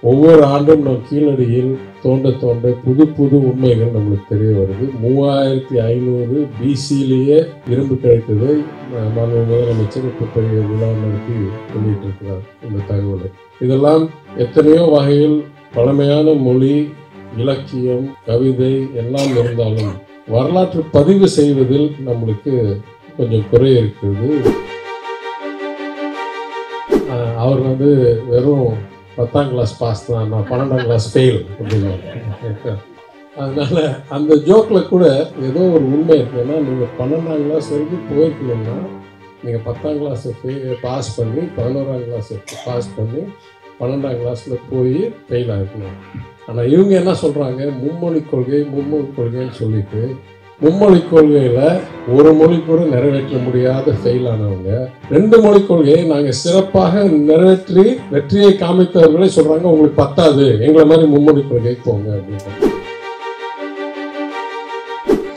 ஒவ்வொரு ஆண்டும் நம் கீழடியில் தோண்ட தோண்ட புது புது உண்மைகள் நம்மளுக்கு தெரிய வருது. 3500 பிசியிலேயே இரும்பு கிடைத்ததை மாண்பு முதலமைச்சர் இப்போ பெரிய விழா நடத்தி சொல்லிட்டு இருக்கிறார் இந்த தகவலை. இதெல்லாம் எத்தனையோ வகையில் பழமையான மொழி, இலக்கியம், கவிதை எல்லாம் இருந்தாலும் வரலாற்று பதிவு செய்வதில் நம்மளுக்கு கொஞ்சம் குறை இருக்கிறது. அவர் வெறும் 10ஆம் கிளாஸ் பாஸ் தான், நான் 12ஆம் கிளாஸ் ஃபெயில் அப்படின்னு. அதனால அந்த ஜோக்கில் கூட ஏதோ ஒரு உண்மை இருக்குன்னா, நீங்கள் 12ஆம் கிளாஸ் வரைக்கும் போயிருக்கணும்னா நீங்கள் 10ஆம் கிளாஸை பாஸ் பண்ணி 11ஆம் கிளாஸை பாஸ் பண்ணி 12ஆம் கிளாஸில் போய் ஃபெயில் ஆகிருக்கணும். ஆனால் இவங்க என்ன சொல்கிறாங்க, மும்மொழி கொள்கைன்னு சொல்லிட்டு மும்மொழி கொள்கையில் ஒரு மொழி கூட நிறைவேற்ற முடியாத ஃபெயில் ஆனவங்க 2 மொழி கொள்கையை நாங்கள் சிறப்பாக நிறைவேற்றி வெற்றியை காமித்தவர்களே சொல்கிறாங்க, உங்களுக்கு பத்தாது, எங்களை மாதிரி மும்மொழி கொள்கைக்கு போங்க அப்படின்னு.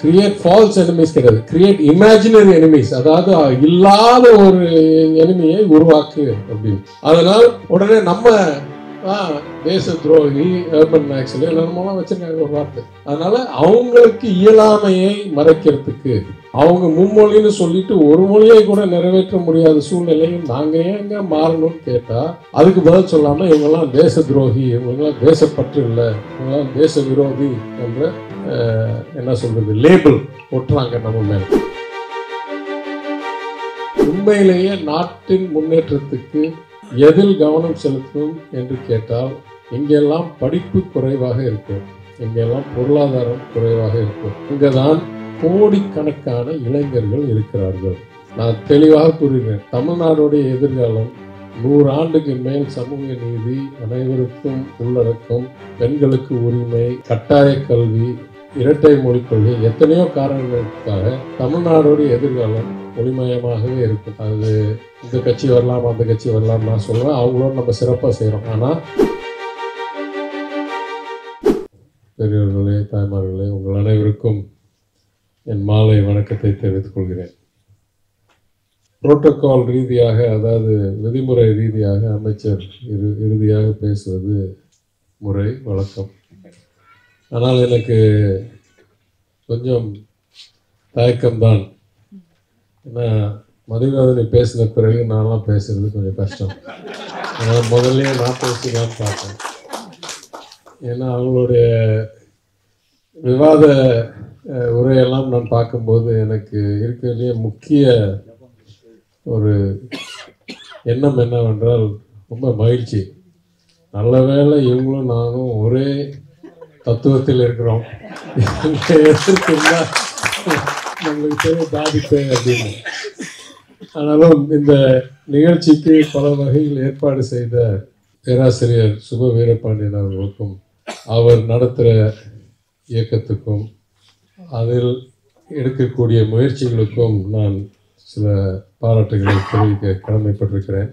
கிரியேட் ஃபால்ஸ் எனிமீஸ் கிடையாது, கிரியேட் இமேஜினரி எனிமீஸ், அதாவது இல்லாத ஒரு எனிமியை உருவாக்கு அப்படின்னு. அதனால் உடனே நம்ம தேச துரோகி, அர்பன் நாக்ஸல் எல்லாருமெல்லாம் வச்சிருக்காங்க ஒரு வார்த்தை. அதனால அவங்களுக்கு இயலாமையை மறைக்கிறதுக்கு அவங்க மும்மொழின்னு சொல்லிட்டு ஒரு மொழியை கூட நிறைவேற்ற முடியாத சூழ்நிலையும் நாங்க ஏங்க மாறணும்னு கேட்டா அதுக்கு பதில் சொல்லாம இவங்கெல்லாம் தேச துரோகி, இவங்கெல்லாம் தேசப்பற்று இல்லை, இவங்கெல்லாம் தேச விரோதி என்ற என்ன சொல்றது லேபிள் ஒட்டுறாங்க நம்ம மேல. உண்மையிலேயே நாட்டின் முன்னேற்றத்துக்கு எதில் கவனம் செலுத்தும் என்று கேட்டால், எங்கெல்லாம் படிப்பு குறைவாக இருக்கும், எங்கெல்லாம் பொருளாதாரம் குறைவாக இருக்கும், இங்கதான் கோடிக்கணக்கான இளைஞர்கள் இருக்கிறார்கள். நான் தெளிவாக கூறுகிறேன், தமிழ்நாடுடைய எதிர்காலம் 100 ஆண்டுக்கு மேல் சமூக நீதி, அனைவருக்கும் உள்ளடக்கம், பெண்களுக்கு உரிமை, கட்டாய கல்வி, இரட்டை மொழிக் கொள்கை, எத்தனையோ காரணங்களுக்காக தமிழ்நாடுடைய எதிர்காலம் ஒளிமயமாகவே இருக்கும். அது இந்த கட்சி வரலாம், அந்த கட்சி வரலாம் நான் சொல்லுவேன், அவங்களோட நம்ம சிறப்பாக செய்கிறோம். ஆனால் பெரியவர்களே, தாய்மார்களே, உங்கள் அனைவருக்கும் என் மாலை வணக்கத்தை தெரிவித்துக் கொள்கிறேன். புரோட்டோகால் ரீதியாக, அதாவது விதிமுறை ரீதியாக அமைச்சர் இறுதியாக பேசுவது முறை வழக்கம். ஆனால் எனக்கு கொஞ்சம் தயக்கம்தான். ஏன்னா மதிவேதனை பேசின பிறகு நான்லாம் பேசுறது கொஞ்சம் கஷ்டம். ஆனால் முதல்ல நான் பேசினான்னு பார்த்தேன். ஏன்னா அவங்களுடைய விவாத உரையெல்லாம் நான் பார்க்கும்போது எனக்கு இருக்கிறதுலேயே முக்கிய ஒரு எண்ணம் என்னவென்றால், ரொம்ப மகிழ்ச்சி. நல்ல வேளை இவங்களும் நானும் ஒரே தத்துவத்தில் இருக்கிறோம், எதிர்க்குன்னா நம்மளுக்கு தேவை பாதிப்பு அப்படின்னு. ஆனாலும் இந்த நிகழ்ச்சிக்கு பல வகையில் ஏற்பாடு செய்த பேராசிரியர் சுப வீரபாண்டியன் அவர்களுக்கும், அவர் நடத்துகிற இயக்கத்துக்கும், அதில் எடுக்கக்கூடிய முயற்சிகளுக்கும் நான் சில பாராட்டுகளை தெரிவிக்க கடமைப்பட்டிருக்கிறேன்.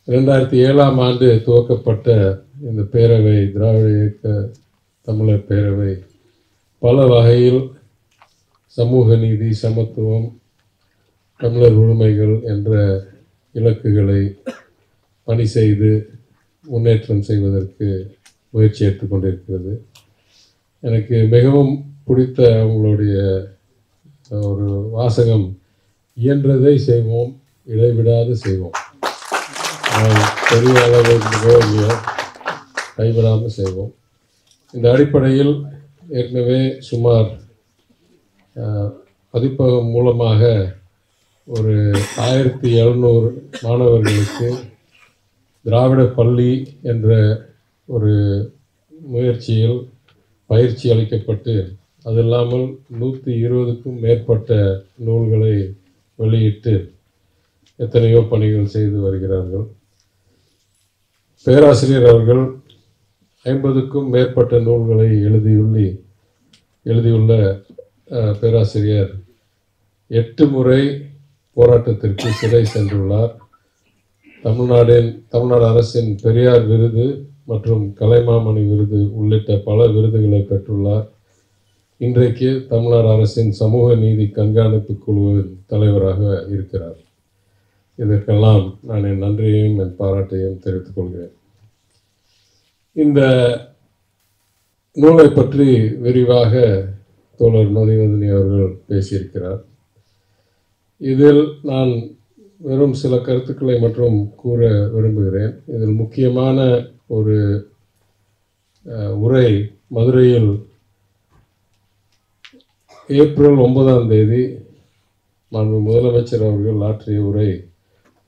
2007ஆம் ஆண்டு துவக்கப்பட்ட இந்த பேரவை, திராவிட இயக்க தமிழர் பேரவை, பல வகையில் சமூக நீதி, சமத்துவம், தமிழர் உரிமைகள் என்ற இலக்குகளை பணி செய்து முன்னேற்றம் செய்வதற்கு முயற்சி எடுத்துக்கொண்டிருக்கிறது. எனக்கு மிகவும் பிடித்த அவங்களுடைய ஒரு வாசகம், இயன்றதை செய்வோம், இடைவிடாது செய்வோம், பெரிய அளவு கைவிடாமல் செய்வோம். இந்த அடிப்படையில் ஏற்கனவே சுமார் பதிப்பகம் மூலமாக ஒரு 1700 மாணவர்களுக்கு திராவிட பள்ளி என்ற ஒரு முயற்சியில் பயிற்சி அளிக்கப்பட்டு, அது இல்லாமல் 120க்கும் மேற்பட்ட நூல்களை வெளியிட்டு எத்தனையோ பணிகள் செய்து வருகிறார்கள். பேராசிரியர் அவர்கள் 50க்கும் மேற்பட்ட நூல்களை எழுதியுள்ள பேராசிரியர் 8 முறை போராட்டத்திற்கு சிறை சென்றுள்ளார். தமிழ்நாடு அரசின் பெரியார் விருது மற்றும் கலைமாமணி விருது உள்ளிட்ட பல விருதுகளை பெற்றுள்ளார். இன்றைக்கு தமிழ்நாடு அரசின் சமூக நீதி கண்காணிப்பு குழுவின் தலைவராக இருக்கிறார். இதற்கெல்லாம் நான் என் நன்றியையும் என் பாராட்டையும் தெரிவித்துக் கொள்கிறேன். இந்த நூலை பற்றி விரிவாக தோழர் மதிவதனி அவர்கள் பேசியிருக்கிறார். இதில் நான் வெறும் சில கருத்துக்களை மற்றும் கூற விரும்புகிறேன். இதில் முக்கியமான ஒரு உரை மதுரையில் ஏப்ரல் 9ஆம் தேதி மாண்பு முதலமைச்சர் அவர்கள் ஆற்றிய உரை,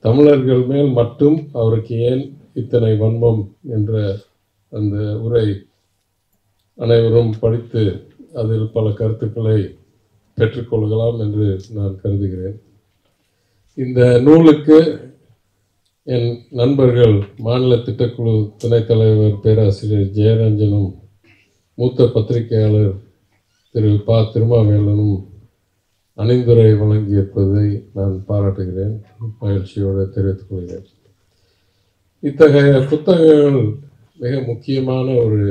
தமிழர்கள் மேல் மட்டும் அவருக்கு ஏன் இத்தனை வன்மம் என்ற அந்த உரை அனைவரும் படித்து அதில் பல கருத்துக்களை பெற்றுக்கொள்ளலாம் என்று நான் கருதுகிறேன். இந்த நூலுக்கு என் நண்பர்கள் மாநில திட்டக்குழு துணைத் தலைவர் பேராசிரியர் ஜெயரஞ்சனும் மூத்த பத்திரிகையாளர் திரு ப. திருமாவேலனும் அணிந்துரை வழங்கியிருப்பதை நான் பாராட்டுகிறேன், மகிழ்ச்சியோடு தெரிவித்துக் கொள்கிறேன். இத்தகைய புத்தகங்கள் மிக முக்கியமான ஒரு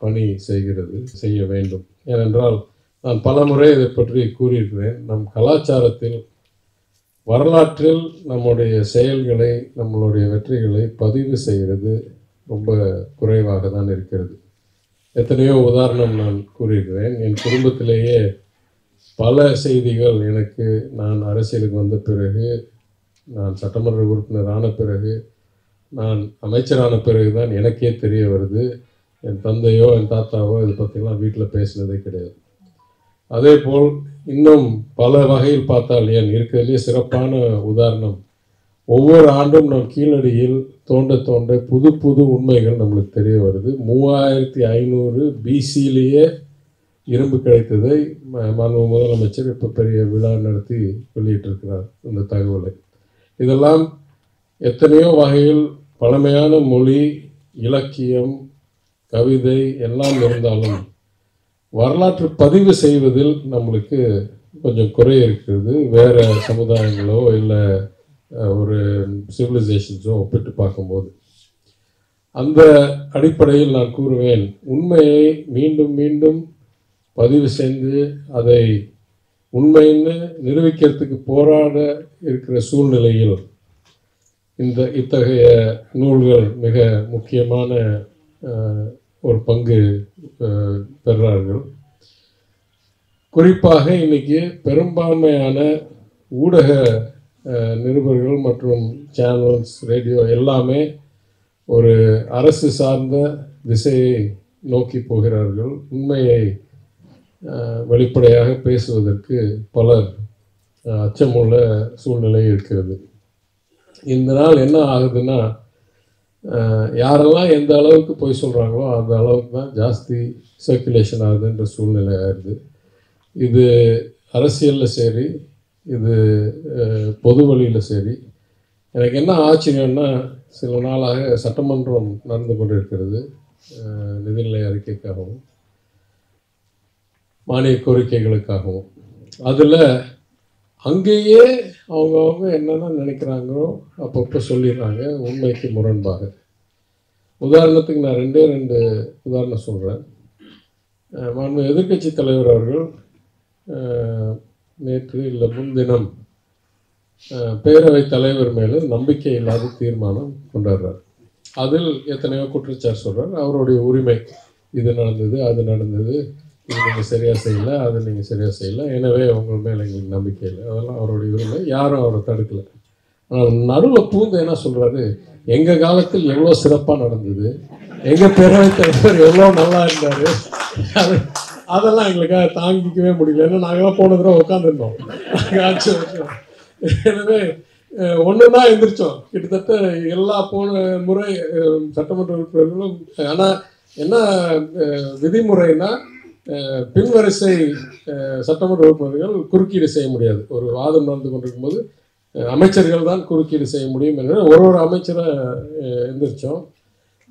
பணி செய்ய வேண்டும். ஏனென்றால் நான் பல முறை இதை பற்றி கூறியிருக்கிறேன். நம் கலாச்சாரத்தில், வரலாற்றில் நம்முடைய செயல்களை, நம்மளுடைய வெற்றிகளை பதிவு செய்கிறது ரொம்ப குறைவாக தான் இருக்கிறது. எத்தனையோ உதாரணம் நான் கூறியிருக்கிறேன். என் குடும்பத்திலேயே பல செய்திகள் எனக்கு நான் அரசியலுக்கு வந்த பிறகு, நான் சட்டமன்ற உறுப்பினர் ஆன பிறகு, நான் அமைச்சரான பிறகு தான் எனக்கே தெரிய வருது. என் தந்தையோ என் தாத்தாவோ இதை பற்றிலாம் வீட்டில் பேசினதே கிடையாது. அதே போல் இன்னும் பல வகையில் பார்த்தால், ஏன் இருக்கிறதுலே சிறப்பான உதாரணம், ஒவ்வொரு ஆண்டும் நம் கீழடியில் தோண்ட தோண்ட புது புது உண்மைகள் நம்மளுக்கு தெரிய வருது. 3500 BCயிலேயே இரும்பு கிடைத்ததை மாண்பு முதலமைச்சர் இப்போ பெரிய விழா நடத்தி வெளியிட்டிருக்கிறார் இந்த தகவலை. இதெல்லாம் எத்தனையோ வகையில் பழமையான மொழி, இலக்கியம், கவிதை எல்லாம் இருந்தாலும் வரலாற்று பதிவு செய்வதில் நம்மளுக்கு கொஞ்சம் குறை இருக்கிறது. வேறு சமுதாயங்களோ இல்லை ஒரு சிவிலைசேஷன்ஸோ ஒப்பிட்டு பார்க்கும்போது. அந்த அடிப்படையில் நான் கூறுவேன், உண்மையை மீண்டும் மீண்டும் பதிவு செய்து அதை உண்மைன்னு நிரூபிக்கிறதுக்கு போராட இருக்கிற சூழ்நிலையில் இத்தகைய நூல்கள் மிக முக்கியமான ஒரு பங்கு பெறுறார்கள். குறிப்பாக இன்னைக்கு பெரும்பான்மையான ஊடக நிருபர்கள் மற்றும் சேனல்ஸ், ரேடியோ எல்லாமே ஒரு அரசு சார்ந்த திசையை நோக்கி போகிறார்கள். உண்மையை வெளிப்படையாக பேசுவதற்கு பலர் அச்சமுள்ள சூழ்நிலை இருக்கிறது. இந்த நாள் என்ன ஆகுதுன்னா, யாரெல்லாம் எந்த அளவுக்கு போய் சொல்கிறாங்களோ அந்த அளவுக்கு தான் ஜாஸ்தி சர்க்குலேஷன் ஆகுதுன்ற சூழ்நிலை ஆகுது. இது அரசியலில் சரி, இது பொது வழியில் சரி. எனக்கு என்ன ஆச்சரியம்னா, சில நாளாக சட்டமன்றம் நடந்து கொண்டிருக்கிறது, நிதிநிலை அறிக்கைக்காகவும் மானிய கோரிக்கைகளுக்காகவும். அதில் அங்கேயே அவங்கவுங்க என்னென்ன நினைக்கிறாங்களோ அப்பப்போ சொல்லிடுறாங்க, உண்மைக்கு முரண்பாக. உதாரணத்துக்கு நான் 2 உதாரணம் சொல்கிறேன். மாண்பு எதிர்க்கட்சி தலைவர் அவர்கள் நேற்று இல்லை முன்தினம் பேரவைத் தலைவர் மேலே நம்பிக்கை இல்லாத தீர்மானம் கொண்டாடுறார். அதில் எத்தனையோ குற்றச்சாட்டு சொல்கிறார். அவருடைய உரிமை, இது நடந்தது, அது நடந்தது, இது நீங்கள் சரியாக செய்யலை, அது நீங்கள் சரியாக செய்யலை, எனவே உங்கள் மேலே எங்களுக்கு நம்பிக்கை இல்லை, அதெல்லாம் அவருடைய உரிமை, யாரும் அவரை தடுக்கலை. ஆனால் நடுவில் பூந்து என்ன சொல்கிறாரு, எங்கள் காலத்தில் எவ்வளோ சிறப்பாக நடந்தது, எங்கள் பேரவைத் தலைவர் எவ்வளோ நல்லா இருந்தார், அதெல்லாம் எங்களுக்காக தாங்கிக்கவே முடியல. ஏன்னா நாங்களாம் போன தடவை உட்காந்துருந்தோம் 5 வருஷம். எனவே ஒன்று தான் எந்திரிச்சோம். கிட்டத்தட்ட எல்லா போன முறை சட்டமன்ற உறுப்பினர்களும். ஆனால் என்ன விதிமுறைனா, பின்வரிசை சட்டமன்ற உறுப்பினர்கள் குறுக்கீடு செய்ய முடியாது. ஒரு வாதம் நடந்து கொண்டிருக்கும் போது அமைச்சர்கள் தான் குறுக்கீடு செய்ய முடியும் என்று ஒரு அமைச்சரை எந்திரிச்சோம்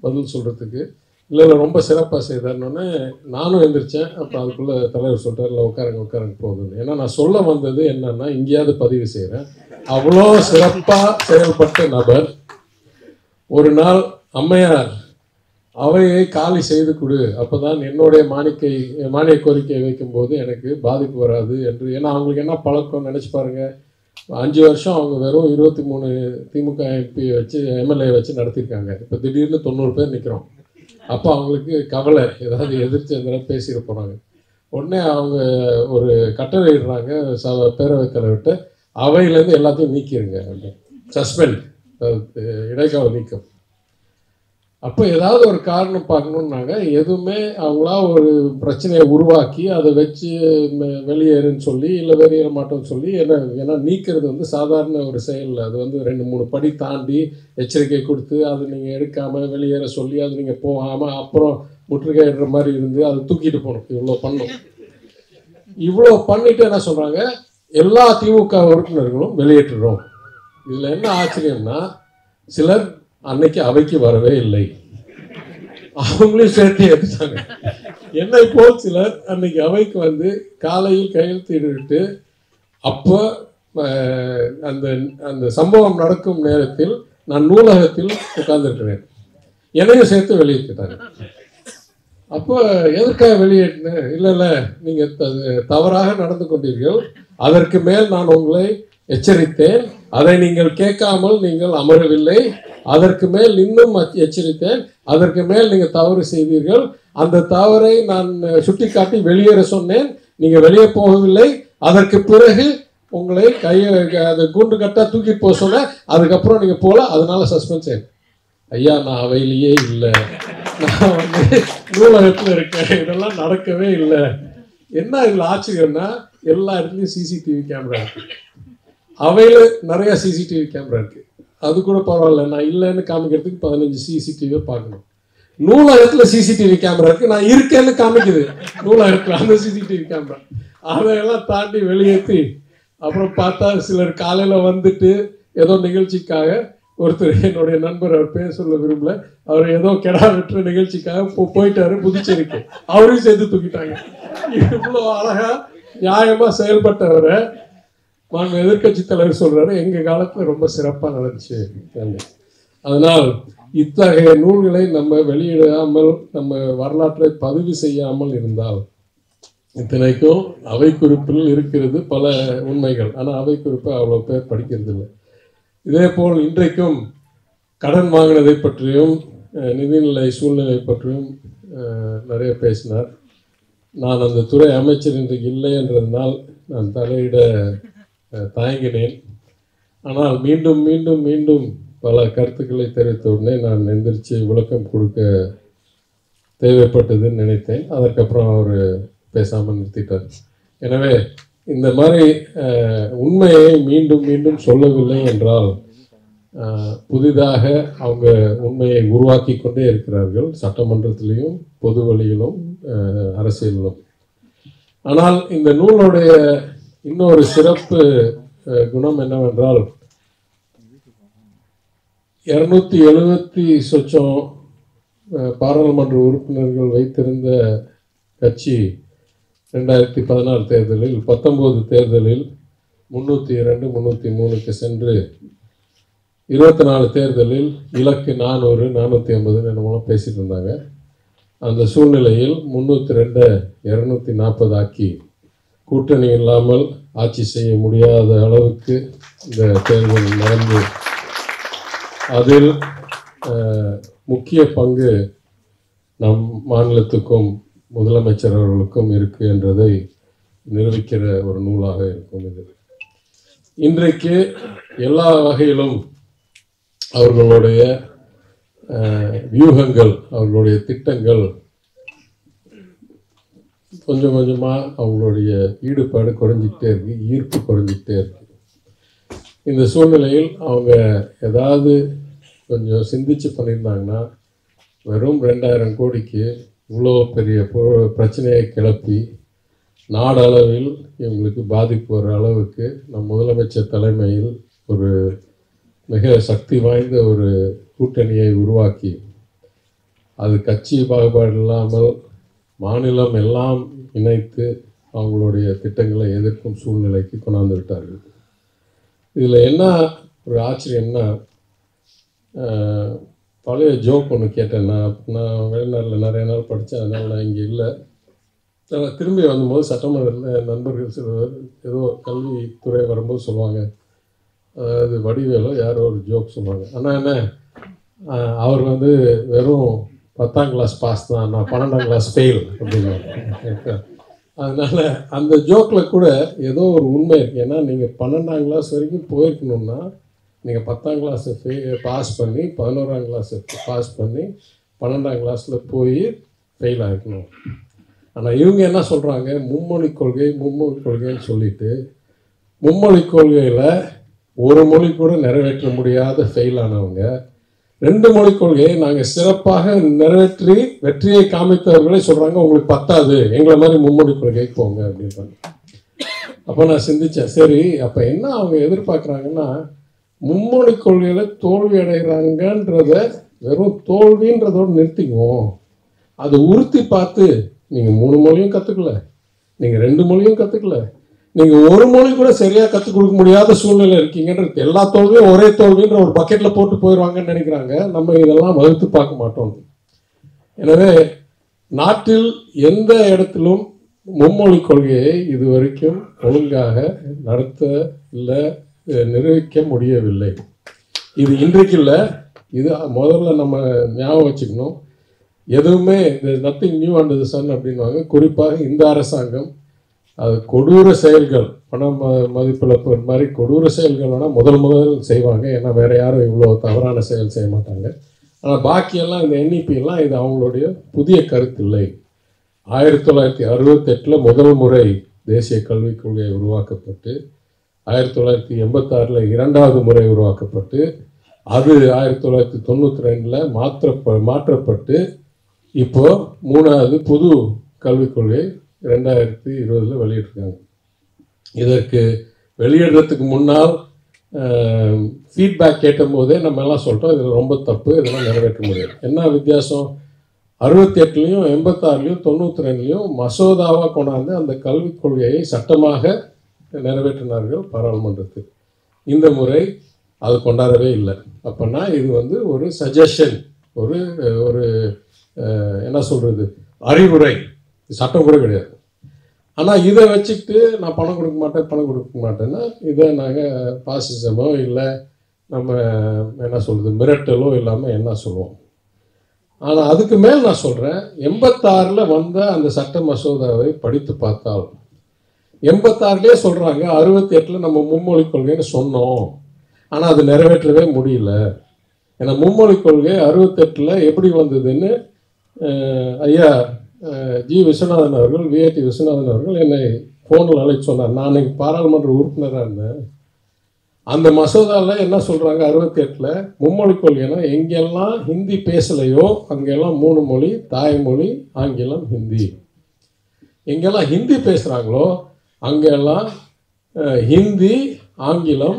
பதில் சொல்கிறதுக்கு. இல்லை ரொம்ப சிறப்பாக செய்தார்னோடனே நானும் எந்திரிச்சேன். அப்போ அதுக்குள்ளே தலைவர் சொல்லிட்டார், இல்லை உட்காருங்க போகுதுன்னு. ஏன்னா நான் சொல்ல வந்தது என்னன்னா, இங்கேயாவது பதிவு செய்கிறேன், அவ்வளோ சிறப்பாக செயல்பட்ட நபர் ஒரு நாள் அம்மையார் அவையை காலி செய்து கொடு, அப்போ தான் என்னுடைய மானிய கோரிக்கை வைக்கும்போது எனக்கு பாதிப்பு வராது என்று. ஏன்னா அவங்களுக்கு என்ன பழக்கம் நினச்சி பாருங்கள், 5 வருஷம் அவங்க வெறும் 23 திமுக MP வச்சு, MLA வச்சு நடத்தியிருக்காங்க. இப்போ திடீர்னு 90 பேர் நிற்கிறோம். அப்போ அவங்களுக்கு கவலை, ஏதாவது எதிர்த்து எதாவது பேசிட போகிறாங்க. உடனே அவங்க ஒரு கட்டளை இடுறாங்க பேரவைத் தலைவர்கிட்ட, அவையிலேருந்து எல்லாத்தையும் நீக்கிடுங்க, சஸ்பெண்ட், இடைக்கால நீக்கம். அப்போ ஏதாவது ஒரு காரணம் பார்க்கணுன்னாங்க. எதுவுமே அவங்களா ஒரு பிரச்சனையை உருவாக்கி அதை வச்சு வெளியேறுன்னு சொல்லி இல்லை வெளியேற மாட்டோம்னு சொல்லி ஏன்னா நீக்கிறது வந்து சாதாரண ஒரு செயல். அது வந்து 2-3 படி தாண்டி எச்சரிக்கை கொடுத்து அதை நீங்கள் எடுக்காமல் வெளியேற சொல்லி அது நீங்கள் போகாமல் அப்புறம் முற்றுகையிடுற மாதிரி இருந்து அதை தூக்கிட்டு போகணும். இவ்வளோ பண்ணணும். இவ்வளோ பண்ணிட்டு என்ன சொல்கிறாங்க, எல்லா திமுக உறுப்பினர்களும் வெளியேற்றுறோம். இதில் என்ன ஆச்சரியம்னா, சிலர் அன்னைக்கு அவைக்கு வரவே இல்லை, அவங்களையும் சேர்த்து எடுத்தாங்க. என்னை போல் சிலர் அன்னைக்கு அவைக்கு வந்து காலையில் கையெழுத்திட்டு அப்போ அந்த அந்த சம்பவம் நடக்கும் நேரத்தில் நான் நூலகத்தில் உட்கார்ந்துருக்கிறேன், என்னையும் சேர்த்து வெளியேற்றிட்டாங்க. அப்போ எதற்காக வெளியேற்றினேன்? இல்லை நீங்கள் தவறாக நடந்து கொண்டீர்கள், அதற்கு மேல் நான் உங்களை எச்சரித்தேன், அதை நீங்கள் கேட்காமல் நீங்கள் அமரவில்லை, அதற்கு மேல் இன்னும் எச்சரித்தேன், அதற்கு மேல் நீங்கள் தவறு செய்தீர்கள், அந்த தவறை நான் சுட்டிக்காட்டி வெளியேற சொன்னேன், நீங்கள் வெளியே போகவில்லை, அதற்கு பிறகு உங்களை அதை குண்டு கட்டா தூக்கி போக சொன்னேன், அதுக்கப்புறம் நீங்கள் போகல, அதனால சஸ்பெண்ட் செய்யணும். ஐயா, நான் அவையிலேயே இல்லை, நான் வந்து நூலகத்தில் இருக்கேன், இதெல்லாம் நடக்கவே இல்லை. என்ன இதில் ஆச்சரியம்னா, எல்லா இடத்துலையும் சிசிடிவி கேமரா இருக்கு, அவையில் நிறையா சிசிடிவி கேமரா இருக்குது. அது கூட பரவாயில்ல, நான் இல்லைன்னு காமிக்கிறதுக்கு 15 சிசிடிவியை பார்க்கணும். நூலகத்தில் சிசிடிவி கேமரா இருக்குது, நான் இருக்கேன்னு காமிக்குது நூலகத்தில் அந்த சிசிடிவி கேமரா. அதையெல்லாம் தாண்டி வெளியேற்றி அப்புறம் பார்த்தா சிலர் காலையில் வந்துட்டு ஏதோ நிகழ்ச்சிக்காக, ஒருத்தர் என்னுடைய நண்பர், அவர் பேர் சொல்ல விரும்பல, அவர் ஏதோ கெடா வெட்டுற நிகழ்ச்சிக்காக போயிட்டாரு புதுச்சேரிக்கு, அவரையும் சேர்த்து தூக்கிட்டாங்க. இவ்வளோ அழகாக நியாயமாக செயல்பட்டவரை எதிர்கட்சி தலைவர் சொல்றாரு, எங்க காலத்துல ரொம்ப சிறப்பா நடந்துச்சு. அதனால் இத்தகைய நூல்களை நம்ம வெளியிடாமல், நம்ம வரலாற்றை பதிவு செய்யாமல் இருந்தால், இத்தனைக்கும் அவை குறிப்பில் இருக்கிறது பல உண்மைகள், ஆனால் அவை குறிப்பை அவ்வளோ பேர் படிக்கிறது இல்லை. இதே போல் இன்றைக்கும் கடன் வாங்கினதை பற்றியும் நிதிநிலை சூழ்நிலை பற்றியும் நிறைய பேசினார். நான் அந்த துறை அமைச்சர் இன்றைக்கு இல்லை என்றதனால் நான் தலையிட தயங்கினேன். ஆனால் மீண்டும் மீண்டும் மீண்டும் பல கருத்துக்களை தெரிவித்த உடனே நான் எந்திரிச்சு விளக்கம் கொடுக்க தேவைப்பட்டதுன்னு நினைத்தேன். அதற்கப்புறம் அவர் பேசாமல் நிறுத்திட்டார். எனவே இந்த மாதிரி உண்மையை மீண்டும் மீண்டும் சொல்லவில்லை என்றால் புதிதாக அவங்க உண்மையை உருவாக்கி கொண்டே இருக்கிறார்கள், சட்டமன்றத்திலையும் பொது வழியிலும் அரசியலிலும். ஆனால் இந்த நூலுடைய இன்னொரு சிறப்பு குணம் என்னவென்றால், 270 சொச்சம் பாராளுமன்ற உறுப்பினர்கள் வைத்திருந்த கட்சி 2016 தேர்தலில் 19 தேர்தலில் 302 303க்கு சென்று 24 தேர்தலில் இலக்கு 400 450 என்னமோ பேசிட்டு இருந்தாங்க. அந்த சூழ்நிலையில் 302 240 ஆக்கி கூட்டணி இல்லாமல் ஆட்சி செய்ய முடியாத அளவுக்கு இந்த தேர்தல் நடந்து, அதில் முக்கிய பங்கு நம் மாநிலத்துக்கும் முதலமைச்சர் அவர்களுக்கும் இருக்கு என்றதை நிரூபிக்கிற ஒரு நூலாக இருக்கும் இது. இன்றைக்கு எல்லா வகையிலும் அவர்களுடைய வியூகங்கள், அவர்களுடைய திட்டங்கள் கொஞ்சம் கொஞ்சமாக அவங்களுடைய ஈடுபாடு குறைஞ்சிக்கிட்டே இருக்கு, ஈர்ப்பு குறைஞ்சிக்கிட்டே இருக்கு. இந்த சூழ்நிலையில் அவங்க ஏதாவது கொஞ்சம் சிந்திச்சு பண்ணியிருந்தாங்கன்னா, வெறும் 2000 கோடிக்கு இவ்வளோ பெரிய பிரச்சனையை கிளப்பி நாடளவில் இவங்களுக்கு பாதிப்பு வர அளவுக்கு நம் முதலமைச்சர் தலைமையில் ஒரு மிக சக்தி வாய்ந்த ஒரு கூட்டணியை உருவாக்கி, அது கட்சி பாகுபாடு இல்லாமல் மாநிலம் எல்லாம் இணைத்து அவங்களுடைய திட்டங்களை எதிர்க்கும் சூழ்நிலைக்கு கொண்டாந்து விட்டார்கள். இதில் என்ன ஒரு ஆச்சரியம்னா, பழைய ஜோக் ஒன்று கேட்டேன். நான் வெளிநாட்டில் நிறைய நாள் படித்தேன், அதனால் நான் இங்கே இல்லை. திரும்பி வந்தபோது சட்டமன்றத்தில் நண்பர்கள் சிலர் ஏதோ கல்வித்துறை வரும்போது சொல்லுவாங்க, அதாவது வடிவேலோ யாரோ ஒரு ஜோக் சொல்லுவாங்க. ஆனால் என்ன, அவர் வந்து வெறும் 10ஆம் கிளாஸ் பாஸ் தான், நான் 12ஆம் கிளாஸ் ஃபெயில் அப்படின்னு. அதனால அந்த ஜோக்கில் கூட ஏதோ ஒரு உண்மை இருக்குது. ஏன்னா நீங்கள் 12ஆம் கிளாஸ் வரைக்கும் போயிருக்கணும்னா நீங்கள் 10ஆம் கிளாஸை பாஸ் பண்ணி 11ஆம் கிளாஸை பாஸ் பண்ணி 12ஆம் கிளாஸில் போய் ஃபெயில் ஆகிக்கணும். ஆனால் இவங்க என்ன சொல்கிறாங்க, மும்மொழி கொள்கைன்னு சொல்லிட்டு மும்மொழி கொள்கையில் ஒரு மொழி கூட நிறைவேற்ற முடியாத ஃபெயில் ஆனவங்க 2 மொழி கொள்கையை நாங்கள் சிறப்பாக நிறைவேற்றி வெற்றியை காமித்தவர்களே சொல்கிறாங்க உங்களுக்கு பத்தாது, எங்களை மாதிரி மும்மொழி கொள்கைக்கு போங்க அப்படின்றாங்க. அப்போ நான் சிந்தித்தேன், சரி அப்போ என்ன அவங்க எதிர்பார்க்குறாங்கன்னா மும்மொழி கொள்கையில் தோல்வி அடைகிறாங்கன்றத வெறும் தோல்வின்றதோடு நிறுத்திக்குவோம். அதை உறுத்தி பார்த்து நீங்கள் 3 மொழியும் கற்றுக்கல, நீங்கள் 2 மொழியும் கற்றுக்கல, நீங்கள் ஒரு மொழி கூட சரியாக கற்றுக் கொடுக்க முடியாத சூழ்நிலை இருக்கீங்கன்றது எல்லா தோல்வியும் ஒரே தோல்வின்ற ஒரு பக்கெட்டில் போட்டு போயிடுவாங்கன்னு நினைக்கிறாங்க. நம்ம இதெல்லாம் வகுத்து பார்க்க மாட்டோம். எனவே நாட்டில் எந்த இடத்திலும் மும்மொழி கொள்கையை இதுவரைக்கும் ஒழுங்காக நடத்த இல்லை, நிரூபிக்க முடியவில்லை. இது இன்றைக்கு இல்லை, இது முதல்ல நம்ம ஞாபகம் வச்சுக்கணும். எதுவுமே nothing new under the sun அப்படின்வாங்க. குறிப்பாக இந்த அரசாங்கம் அது கொடூர செயல்கள், பண மதிப்பிழப்பு மாதிரி கொடூர செயல்கள் வேணால் முதல் செய்வாங்க. ஏன்னா வேறு யாரும் இவ்வளோ தவறான செயல் செய்ய மாட்டாங்க. ஆனால் பாக்கியெல்லாம் இந்த என்இபியெல்லாம் இது அவங்களுடைய புதிய கருத்து இல்லை. 1968 முதல் முறை தேசிய கல்விக் கொள்கை உருவாக்கப்பட்டு 1986 2வது முறை உருவாக்கப்பட்டு அது 1992 மாற்றப்பட்டு இப்போ 3வது புது கல்விக் கொள்கை 2020 வெளியிட்டிருக்காங்க. இதற்கு வெளியிடுறதுக்கு முன்னால் ஃபீட்பேக் கேட்டபோதே நம்ம எல்லாம் சொல்லிட்டோம் இதில் ரொம்ப தப்பு, இதெல்லாம் நிறைவேற்ற முடியாது. என்ன வித்தியாசம், 68லையும் 86லையும் 92லையும் மசோதாவாக கொண்டாந்து அந்த கல்விக் கொள்கையை சட்டமாக நிறைவேற்றினார்கள் பாராளுமன்றத்தில். இந்த முறை அது கொண்டாடவே இல்லை. அப்போனா இது ஒரு சஜஷன், ஒரு ஒரு என்ன சொல்கிறது, அறிவுரை, சட்டம் கூட கிடையாது. ஆனால் இதை வச்சுக்கிட்டு நான் பணம் கொடுக்க மாட்டேன்னா இதை நாங்கள் பாசிசமோ இல்லை நம்ம என்ன சொல்கிறது மிரட்டலோ இல்லாமல் என்ன சொல்லுவோம். ஆனால் அதுக்கு மேல் நான் சொல்கிறேன், 86 வந்த அந்த சட்ட மசோதாவை படித்து பார்த்தால் 86லேயே சொல்கிறாங்க 68 நம்ம மும்மொழி கொள்கைன்னு சொன்னோம், ஆனால் அது நிறைவேற்றவே முடியல. ஏன்னா மும்மொழி கொள்கை 68 எப்படி வந்ததுன்னு ஐயா ஜி விஸ்வநாதன் அவர்கள், விஐடி விஸ்வநாதன் அவர்கள் என்னை ஃபோனில் அழைச்சி சொன்னார். நான் அன்றைக்கி பாராளுமன்ற உறுப்பினராக இருந்தேன். அந்த மசோதாவில் என்ன சொல்கிறாங்க, 68 மும்மொழி கொள்கைனா எங்கெல்லாம் ஹிந்தி பேசலையோ அங்கெல்லாம் 3 மொழி, தாய்மொழி, ஆங்கிலம், ஹிந்தி. எங்கெல்லாம் ஹிந்தி பேசுகிறாங்களோ அங்கெல்லாம் ஹிந்தி, ஆங்கிலம்,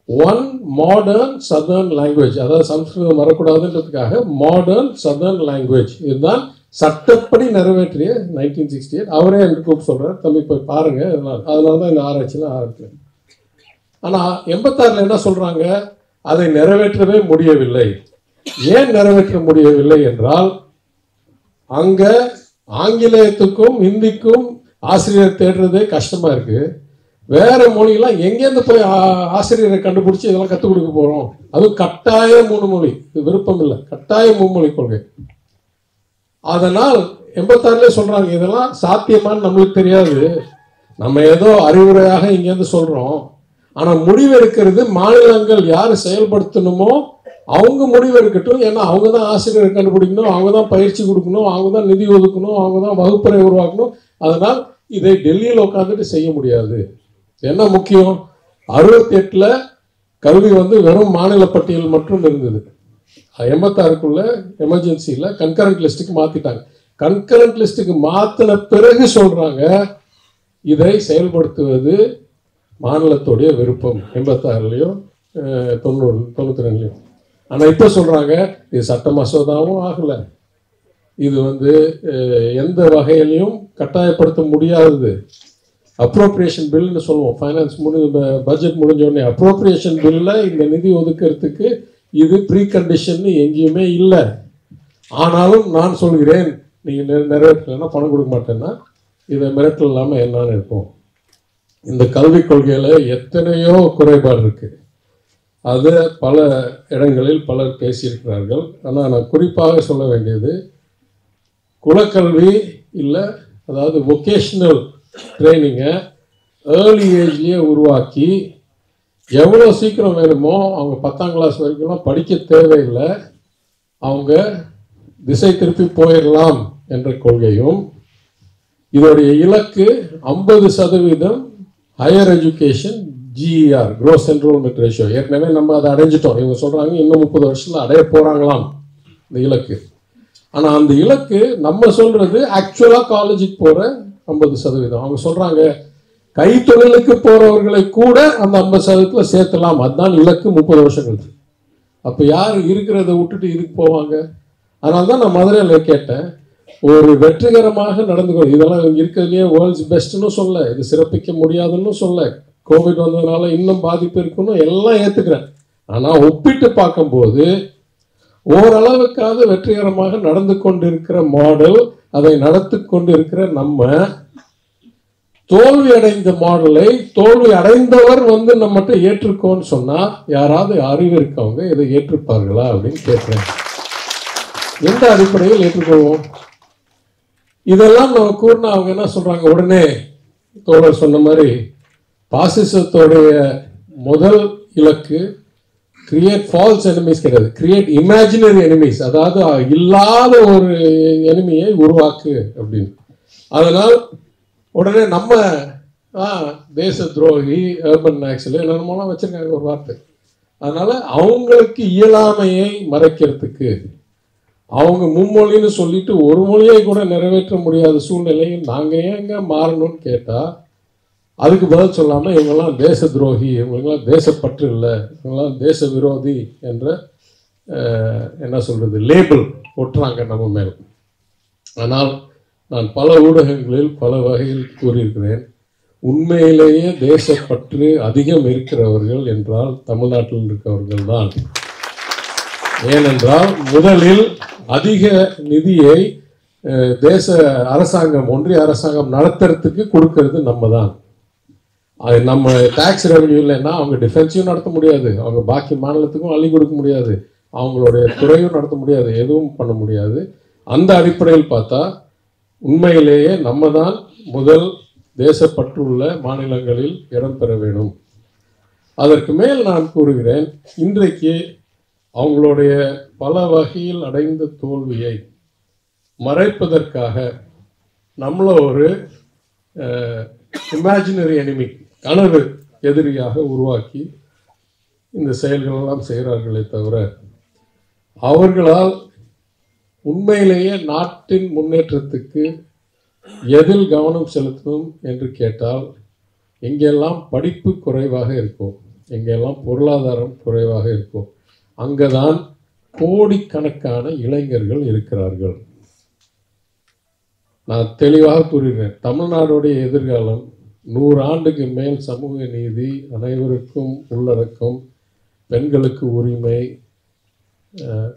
1 மாடர்ன் சதர்ன் லாங்குவேஜ், அதாவது சம்ஸ்கிருதம் வரக்கூடாதுன்றதுக்காக மாடர்ன் சதர்ன் லாங்குவேஜ். இதுதான் சட்டப்படி நிறைவேற்றிய 1968. அவரே எனக்கு கூப்பிட்டு சொல்கிறார், தம்பி போய் பாருங்கள், அதனால தான் இந்த ஆராய்ச்சியெலாம் ஆரம்பிக்கிறேன். ஆனால் 86 என்ன சொல்கிறாங்க, அதை நிறைவேற்றவே முடியவில்லை. ஏன் நிறைவேற்ற முடியவில்லை என்றால் அங்கே ஆங்கிலேயத்துக்கும் ஹிந்திக்கும் ஆசிரியர் தேடுறதே கஷ்டமாக இருக்குது. வேறு மொழியெல்லாம் எங்கேருந்து போய் ஆசிரியரை கண்டுபிடிச்சி இதெல்லாம் கற்றுக் கொடுக்க போகிறோம்? அதுவும் கட்டாய 3 மொழி, இது விருப்பம் இல்லை, கட்டாய மும்மொழி கொள்கை. அதனால் 86 சொல்கிறாங்க இதெல்லாம் சாத்தியமானு நம்மளுக்கு தெரியாது, நம்ம ஏதோ அறிவுரையாக இங்கேருந்து சொல்கிறோம். ஆனால் முடிவெடுக்கிறது மாநிலங்கள் யார் செயல்படுத்தணுமோ அவங்க முடிவெடுக்கட்டும். ஏன்னா அவங்க தான் ஆசிரியரை கண்டுபிடிக்கணும், அவங்க தான் பயிற்சி கொடுக்கணும், அவங்க தான் நிதி ஒதுக்கணும், அவங்க தான் வகுப்பறை உருவாக்கணும். அதனால் இதை டெல்லியில் உட்காந்துட்டு செய்ய முடியாது. என்ன முக்கியம், 68 கல்வி வெறும் மாநில பட்டியல் மட்டும் இருந்தது. 86க்குள்ள எமர்ஜென்சியில் கன்கரண்ட் லிஸ்ட்டுக்கு மாற்றிட்டாங்க. கன்கரண்ட் லிஸ்ட்டுக்கு மாற்றின பிறகு சொல்கிறாங்க இதை செயல்படுத்துவது மாநிலத்துடைய விருப்பம். 86லையும் 92லையும். ஆனால் இப்போ சொல்கிறாங்க இது சட்ட மசோதாவும் ஆகலை, இது எந்த வகையிலையும் கட்டாயப்படுத்த முடியாதது. அப்ரோப்ரியேஷன் பில்னு சொல்லுவோம், ஃபைனான்ஸ் பட்ஜெட் முடிஞ்சோடனே அப்ரோப்ரியேஷன் பில்லில் இந்த நிதி ஒதுக்கிறதுக்கு இது ப்ரீ கண்டிஷன் எங்கேயுமே இல்லை. ஆனாலும் நான் சொல்கிறேன், நீங்கள் நிறைவேற்றலைன்னா பணம் கொடுக்க மாட்டேன்னா இதை மிரட்டல் இல்லாமல் என்னன்னு இருப்போம். இந்த கல்விக் கொள்கையில் எத்தனையோ குறைபாடு இருக்குது. அது பல இடங்களில் பலர் பேசியிருக்கிறார்கள். ஆனால் நான் குறிப்பாக சொல்ல வேண்டியது, குலக்கல்வி இல்லை, அதாவது வொகேஷ்னல் ட்ரைனிங்கை ஏர்லி ஏஜ்லேயே உருவாக்கி எவ்வளோ சீக்கிரம் வேணுமோ அவங்க 10ஆம் கிளாஸ் வரைக்கும்லாம் படிக்க தேவையில்லை, அவங்க திசை திருப்பி போயிடலாம் என்ற கொள்கையும், இதோடைய இலக்கு 50% higher education GER gross enrollment ratio. ஏற்கனவே நம்ம அதை அடைஞ்சிட்டோம். இவங்க சொல்கிறாங்க இன்னும் 30 வருஷத்தில் அடைய போகிறாங்களாம் இந்த இலக்கு. ஆனால் அந்த இலக்கு நம்ம சொல்கிறது ஆக்சுவலாக காலேஜுக்கு போகிற 50%. அவங்க சொல்கிறாங்க கைத்தொழிலுக்கு போகிறவர்களை கூட அந்த 50%த்தில் சேர்த்தலாம், அதுதான் இலக்கு 30 வருஷங்கள். அப்போ யார் இருக்கிறத விட்டுட்டு இதுக்கு போவாங்க? அதனால தான் நான் மதுரையில் கேட்டேன், ஒரு வெற்றிகரமாக நடந்துக்கணும். இதெல்லாம் இருக்கிறதுலையே வேர்ல்ட்ஸ் பெஸ்ட்னு சொல்ல, இது சிறப்பிக்க முடியாதுன்னு சொல்ல, கோவிட் வந்ததுனால இன்னும் பாதிப்பு இருக்குன்னு எல்லாம் ஏற்றுக்கிறேன். ஆனால் ஒப்பிட்டு பார்க்கும்போது ஓரளவுக்காவது வெற்றிகரமாக நடந்து கொண்டிருக்கிற மாடல், அதை நடத்தி கொண்டு இருக்கிற நம்ம தோல்வி அடைந்த மாடலை தோல்வி அடைந்தவர் நம்மகிட்ட ஏற்றுக்கோன்னு சொன்னா யாராவது அறிவு இருக்கவங்க இதை ஏற்றுப்பார்களா அப்படின்னு கேட்கிறேன். எந்த அடிப்படையில் ஏற்றுக்கொள்வோம்? இதெல்லாம் நம்ம கூறினா அவங்க என்ன சொல்றாங்க, உடனே தோழர் சொன்ன மாதிரி பாசிசத்தோடைய முதல் இலக்கு கிரியேட் ஃபால்ஸ் எனிமீஸ் கிடையாது, கிரியேட் இமேஜினரி எனிமீஸ், அதாவது இல்லாத ஒரு எனிமியை உருவாக்கு அப்படின்னு. அதனால் உடனே நம்ம தேச துரோகி, அர்பன் நாக்ஸில் என்னென்னமோலாம் வச்சிருக்காங்க ஒரு வார்த்தை. அதனால அவங்களுக்கு இயலாமையை மறைக்கிறதுக்கு அவங்க மும்மொழின்னு சொல்லிட்டு ஒரு மொழியை கூட நிறைவேற்ற முடியாத சூழ்நிலையில் நாங்கள் ஏங்க மாறணும்னு கேட்டால் அதுக்கு பதில் சொல்லாமல் இவங்கெல்லாம் தேச துரோகி, இவங்களுக்கெல்லாம் தேசப்பற்று இல்லை, இவங்கெல்லாம் தேச விரோதி என்ற என்ன சொல்கிறது லேபிள் ஒட்டுறாங்க நம்ம மேல். ஆனால் நான் பல ஊடகங்களில் பல வகையில் கூறியிருக்கிறேன், உண்மையிலேயே தேசப்பற்று அதிகம் இருக்கிறவர்கள் என்றால் தமிழ்நாட்டில் இருக்கிறவர்கள் தான். ஏனென்றால் முதலில் அதிக நிதியை தேச அரசாங்கம், ஒன்றிய அரசாங்கம் நடத்துறதுக்கு கொடுக்கறது நம்ம தான். அது நம்ம டேக்ஸ் ரெவன்யூ இல்லைன்னா அவங்க டிஃபென்ஸையும் நடத்த முடியாது, அவங்க பாக்கி மாநிலத்துக்கும் அள்ளி கொடுக்க முடியாது, அவங்களுடைய துறையும் நடத்த முடியாது, எதுவும் பண்ண முடியாது. அந்த அடிப்படையில் பார்த்தா உண்மையிலேயே நம்ம தான் முதல் தேசப்பற்றுள்ள மாநிலங்களில் இடம் பெற வேணும். அதற்கு மேல் நான் கூறுகிறேன், இன்றைக்கு அவங்களுடைய பல வகையில் அடைந்த தோல்வியை மறைப்பதற்காக நம்மள ஒரு இமேஜினரி எனிமி, கனவு எதிரியாக உருவாக்கி இந்த செயல்களெல்லாம் செய்கிறார்களே தவிர அவர்களால் உண்மையிலேயே நாட்டின் முன்னேற்றத்துக்கு எதில் கவனம் செலுத்தணும் என்று கேட்டால், எங்கெல்லாம் படிப்பு குறைவாக இருக்கும், எங்கெல்லாம் பொருளாதாரம் குறைவாக இருக்கும், அங்கதான் கோடிக்கணக்கான இளைஞர்கள் இருக்கிறார்கள். நான் தெளிவாக கூறுகிறேன், தமிழ்நாடுடைய எதிர்காலம் 100 ஆண்டுக்கு மேல் சமூக நீதி, அனைவருக்கும் உள்ளடக்கம், பெண்களுக்கு உரிமை,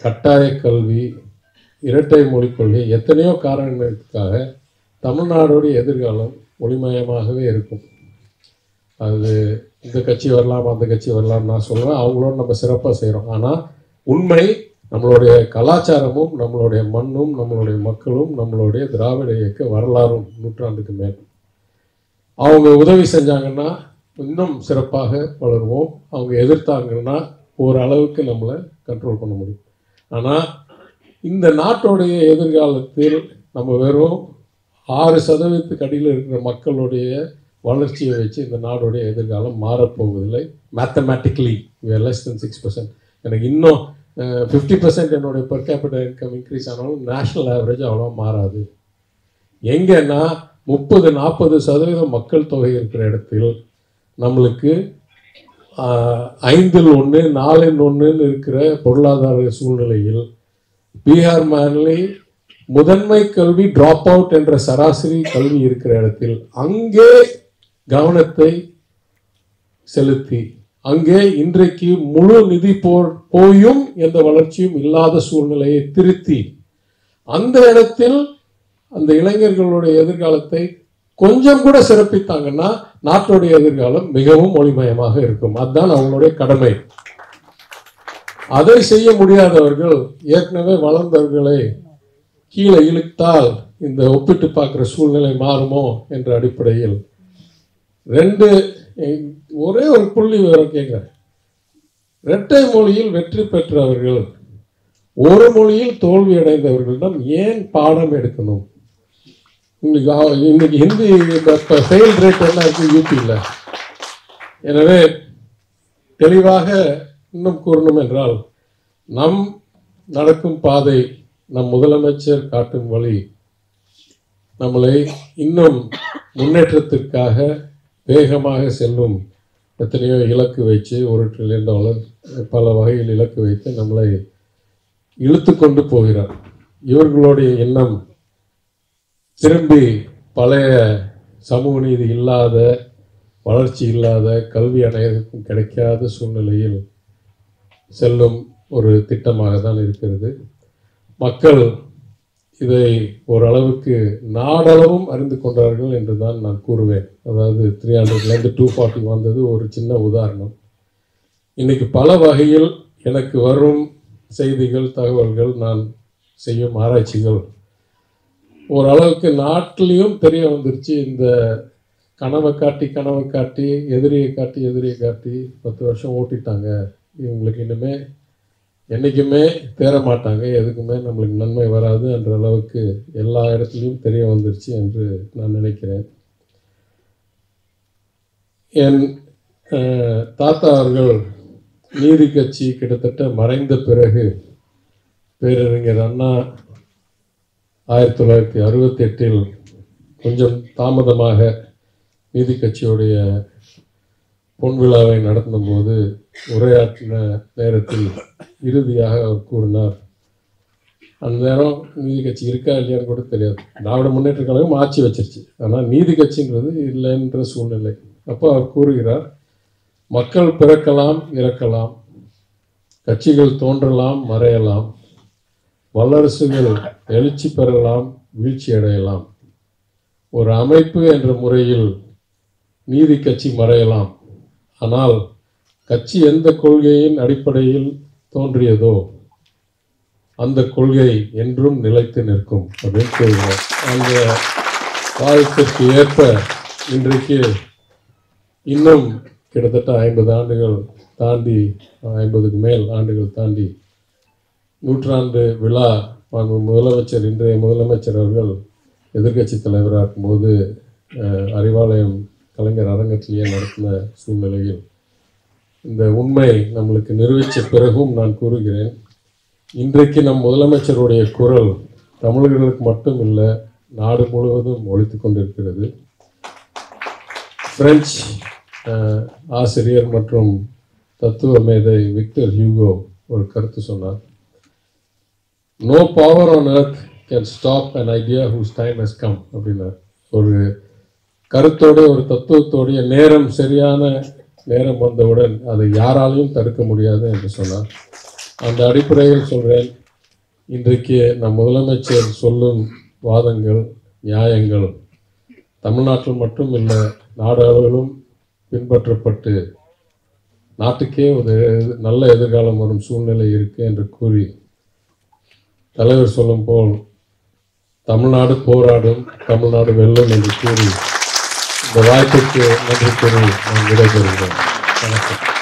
கட்டாய கல்வி, இரட்டை மொழிக் கொள்கை, எத்தனையோ காரணங்களுக்காக தமிழ்நாடுடைய எதிர்காலம் ஒளிமயமாகவே இருக்கும். அது இந்த கட்சி வரலாம், அந்த கட்சி வரலாம் நான் சொல்லுவேன், அவங்களோட நம்ம சிறப்பாக செய்கிறோம். ஆனால் உண்மை நம்மளுடைய கலாச்சாரமும், நம்மளுடைய மண்ணும், நம்மளுடைய மக்களும், நம்மளுடைய திராவிட இயக்க வரலாறும் 100 ஆண்டுக்கு மேல் அவங்க உதவி செஞ்சாங்கன்னா இன்னும் சிறப்பாக வளருவோம். அவங்க எதிர்த்தாங்கன்னா ஓரளவுக்கு நம்மளை கண்ட்ரோல் பண்ண முடியும். ஆனால் இந்த நாட்டுடைய எதிர்காலத்தில் நம்ம வெறும் 6% அடியில் இருக்கிற மக்களுடைய வளர்ச்சியை வச்சு இந்த நாடுடைய எதிர்காலம் மாறப்போவதில்லை. Mathematically less than 6%. எனக்கு இன்னும் 50% என்னுடைய per capita income இன்க்ரீஸ் ஆனாலும் நேஷ்னல் ஆவரேஜ் அவ்வளோ மாறாது. எங்கன்னா 30-40% மக்கள் தொகை இருக்கிற இடத்தில் நம்மளுக்கு 5 1 4 1 இருக்கிற பொருளாதார சூழ்நிலையில் பீகார் மாநில முதன்மை கல்வி டிராப் அவுட் என்ற சராசரி கல்வி இருக்கிற இடத்தில் அங்கே கவனத்தை செலுத்தி, அங்கே இன்றைக்கு முழு நிதி போயும் எந்த வளர்ச்சியும் இல்லாத சூழ்நிலையை திருத்தி, அந்த இடத்தில் அந்த இளைஞர்களுடைய எதிர்காலத்தை கொஞ்சம் கூட சிறப்பித்தாங்கன்னா நாட்டுடைய எதிர்காலம் மிகவும் ஒளிமயமாக இருக்கும். அதுதான் அவங்களுடைய கடமை. அதை செய்ய முடியாதவர்கள் ஏற்கனவே வளர்ந்தவர்களை கீழே இழுத்தால் இந்த ஒப்பிட்டு பார்க்குற சூழ்நிலை மாறுமோ என்ற அடிப்படையில் ஒரே ஒரு புள்ளி விவரம் கேட்குறேன். இரட்டை மொழியில் வெற்றி பெற்றவர்கள் ஒரு மொழியில் தோல்வி அடைந்தவர்களிடம் ஏன் பாடம் எடுக்கணும்? இன்னைக்கு ஹிந்தி ஃபெயில் ரேட் என்ன இருக்கு யூபியில். எனவே தெளிவாக இன்னும் கூறணும் என்றால், நம் நடக்கும் பாதை, நம் முதலமைச்சர் காட்டும் வழி நம்மளை இன்னும் முன்னேற்றத்திற்காக வேகமாக செல்லும். எத்தனையோ இலக்கு வச்சு $1 trillion பல வகையில் இலக்கு வைத்து நம்மளை இழுத்து கொண்டு போகிறார். இவர்களுடைய எண்ணம் திரும்பி பழைய சமூக நீதி இல்லாத, வளர்ச்சி இல்லாத, கல்வி அனைவருக்கும் கிடைக்காத சூழ்நிலையில் செல்லும் ஒரு திட்டமாக தான் இருக்கிறது. மக்கள் இதை ஓரளவுக்கு நாடளவும் அறிந்து கொண்டார்கள் என்று தான் நான் கூறுவேன். அதாவது 300லேருந்து 240 வந்தது ஒரு சின்ன உதாரணம். இன்னைக்கு பல வகையில் எனக்கு வரும் செய்திகள், தகவல்கள், நான் செய்யும் ஆராய்ச்சிகள் ஓரளவுக்கு நாட்டிலையும் தெரிய வந்துருச்சு. இந்த கனவை காட்டி எதிரியை காட்டி 10 வருஷம் ஓட்டிட்டாங்க, இவங்களுக்கு இனிமே என்றைக்குமே தேர மாட்டாங்க, எதுக்குமே நம்மளுக்கு நன்மை வராது என்ற அளவுக்கு எல்லா இடத்துலையும் தெரிய வந்துருச்சு என்று நான் நினைக்கிறேன். என் தாத்தா அவர்கள் நீதி கட்சி கிட்டத்தட்ட மறைந்த பிறகு பேரறிஞர் அண்ணா 1968 கொஞ்சம் தாமதமாக நீதி கட்சியுடைய பொன் விழாவை நடத்தும்போது உரையாற்றின நேரத்தில் இறுதியாக அவர் கூறினார், அந்த நேரம் நீதி கட்சி இருக்கா இல்லையான்னு கூட தெரியாது, திராவிட முன்னேற்ற கழகம் ஆட்சி வச்சிருச்சு, ஆனால் நீதி கட்சிங்கிறது இல்லைன்ற சூழ்நிலை. அப்போ அவர் கூறுகிறார், மக்கள் பிறக்கலாம் இறக்கலாம், கட்சிகள் தோன்றலாம் மறையலாம், வல்லரசுகள் எழுச்சி பெறலாம் வீழ்ச்சி அடையலாம், ஒரு அமைப்பு என்ற முறையில் நீதி கட்சி மறையலாம், ஆனால் கட்சி எந்த கொள்கையின் அடிப்படையில் தோன்றியதோ அந்த கொள்கை என்றும் நிலைத்து நிற்கும் அப்படின்னு சொல்கிறார். அந்த காலத்திற்கு ஏற்ப இன்றைக்கு இன்னும் கிட்டத்தட்ட 50 ஆண்டுகள் தாண்டி, 50க்கு மேல் ஆண்டுகள் தாண்டி நூற்றாண்டு விழா முதலமைச்சர், இன்றைய முதலமைச்சர் அவர்கள் எதிர்கட்சி தலைவராக இருக்கும்போது அறிவாலயம் கலைஞர் அரங்கத்திலேயே நடத்தின சூழ்நிலையில் இந்த உண்மை நம்மளுக்கு நிரூபித்த பிறகும் நான் கூறுகிறேன், இன்றைக்கு நம் முதலமைச்சருடைய குரல் தமிழர்களுக்கு மட்டும் இல்லை, நாடு முழுவதும் ஒலித்து கொண்டிருக்கிறது. பிரெஞ்சு ஆசிரியர் மற்றும் தத்துவ மேதை விக்டர் ஹியூகோ ஒரு கருத்து சொன்னார், "No power on earth can stop an idea whose time has come" அப்படின்னார். ஒரு கருத்தோடு, ஒரு தத்துவத்தோடைய நேரம், சரியான நேரம் வந்தவுடன் அதை யாராலையும் தடுக்க முடியாது என்று சொன்னார். அந்த அடிப்படையில் சொல்கிறேன், இன்றைக்கு நம் முதலமைச்சர் சொல்லும் வாதங்கள், நியாயங்கள் தமிழ்நாட்டில் மட்டும் இல்லை, நாடு அளவிலும் பின்பற்றப்பட்டு நாட்டுக்கே ஒரு நல்ல எதிர்காலம் வரும் சூழ்நிலை இருக்கு என்று கூறி, தலைவர் சொல்லும் போல் தமிழ்நாடு போராடும், தமிழ்நாடு வெல்லும் என்று கூறி இந்த வாய்ப்புக்கு நன்றி கூறி நான் விடைபெறுகிறேன். வணக்கம்.